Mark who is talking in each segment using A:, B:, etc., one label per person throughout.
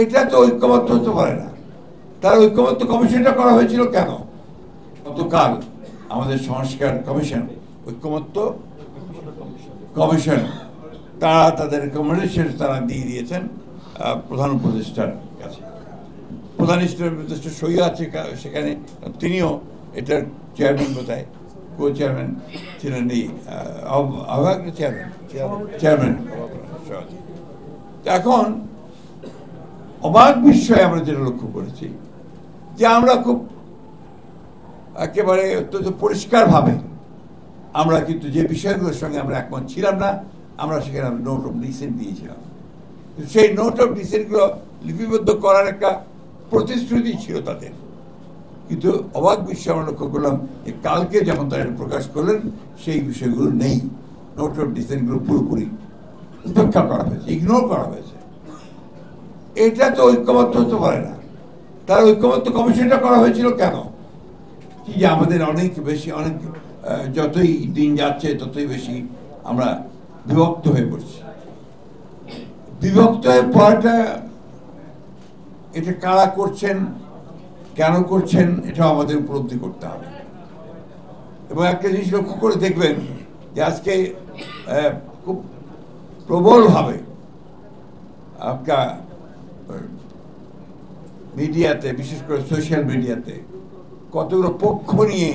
A: এটা তো ঐক্যবদ্ধ হতে পারে না। তার ঐক্যবদ্ধ কমিশনটা করা হয়েছিল কেন? গতকাল আমাদের সংস্কার কমিশন, ঐক্যমত্য কমিশন, তারা তাদের রেকমেন্ডেশন তারা দিয়ে দিয়েছেন প্রধান উপদেষ্টার কাছে। প্রধান উপদেষ্টা সই আছে সেখানে, তিনিও এটার চেয়ারম্যান, বোধহয় কো চেয়ারম্যান ছিলেন, এই আহ্বায়ক চেয়ারম্যান। এখন অবাক বিষয়ে আমরা যেটা লক্ষ্য করেছি যে আমরা খুব একেবারে অত্যন্ত পরিষ্কারভাবে আমরা কিন্তু যে বিষয়গুলোর সঙ্গে আমরা একমত ছিলাম না, আমরা সেখানে নোট অফ ডিসেন্ট দিয়েছিলাম। সেই নোট অফ ডিসেন্টগুলো লিপিবদ্ধ করার একটা প্রতিশ্রুতি ছিল তাদের, কিন্তু অবাক বিষয়ে আমরা লক্ষ্য করলাম যে কালকে যখন তারা প্রকাশ করলেন সেই বিষয়গুলো নেই। নোট অফ ডিসেন্টগুলো পুরোপুরি উপেক্ষা করা হয়েছে, ইগনোর করা হয়েছে। এটা তো ঐক্যবদ্ধ হতে পারে না। তার ঐক্যবদ্ধ কমিশনটা করা হয়েছিল কেন? কি যে আমাদের অনেক বেশি, অনেক যতই দিন যাচ্ছে ততই বেশি আমরা বিভক্ত হয়ে পড়ছি। বিভক্ত হয়ে পড়াটা, এটা কারা করছেন, কেন করছেন, এটা আমাদের উপলব্ধি করতে হবে। এবং একটা জিনিস লক্ষ্য করে দেখবেন যে আজকে খুব প্রবলভাবে একটা মিডিয়াতে, বিশেষ করে সোশ্যাল মিডিয়াতে কতগুলো পক্ষ নিয়ে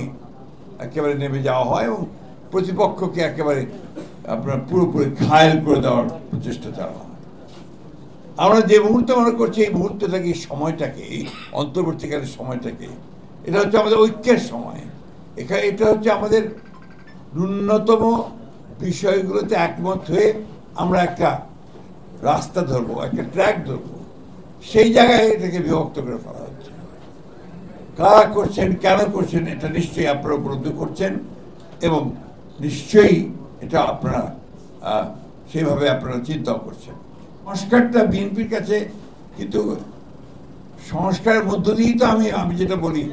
A: একেবারে নেমে যাওয়া হয় এবং প্রতিপক্ষকে একেবারে আপনার পুরোপুরি ঘায়েল করে দেওয়ার প্রচেষ্টা চালানো হয়। আমরা যে মুহূর্তে মনে করছি এই মুহূর্তটাকে, এই সময়টাকে, এই অন্তর্বর্তীকালের সময়টাকে, এটা হচ্ছে আমাদের ঐক্যের সময়। এটা হচ্ছে আমাদের ন্যূনতম বিষয়গুলোতে একমত হয়ে আমরা একটা রাস্তা ধরবো, একটা ট্র্যাক ধরবো। সেই জায়গায় এটাকে বিভক্ত করে ফেলা হচ্ছে। কারা করছেন, কেন করছেন, এটা নিশ্চয়ই আপনারা উপলব্ধি করছেন এবং নিশ্চয়ই এটা আপনারা সেইভাবে আপনারা চিন্তাও করছেন। সংস্কারটা বিএনপির কাছে, কিন্তু সংস্কারের মধ্য দিয়েই তো আমি যেটা বলি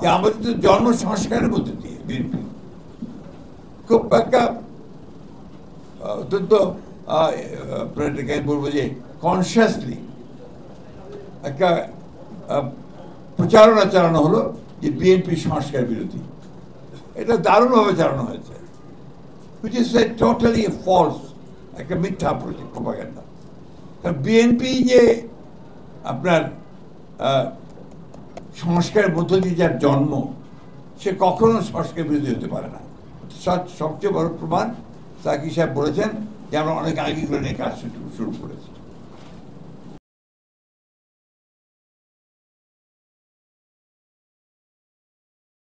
A: যে আমাদের তো জন্ম সংস্কারের মধ্য দিয়ে বিএনপি খুব একটা অত্যন্ত আপনার এটাকে আমি বলবো যে কনসিয়াসলি একটা প্রচারণা চালানো হলো যে বিএনপি সংস্কার বিরোধী। এটা দারুণভাবে চালানো হয়েছে, which is totally false, একটা মিথ্যা প্রপাগান্ডা। কারণ বিএনপি যে আপনার সংস্কারের মধ্য দিয়ে যার জন্ম, সে কখনো সংস্কার বিরোধী হতে পারে না। সবচেয়ে বড় প্রমাণ সাকি সাহেব বলেছেন যে আমরা অনেক আগে এগুলো নিয়ে কাজ শুরু করেছি।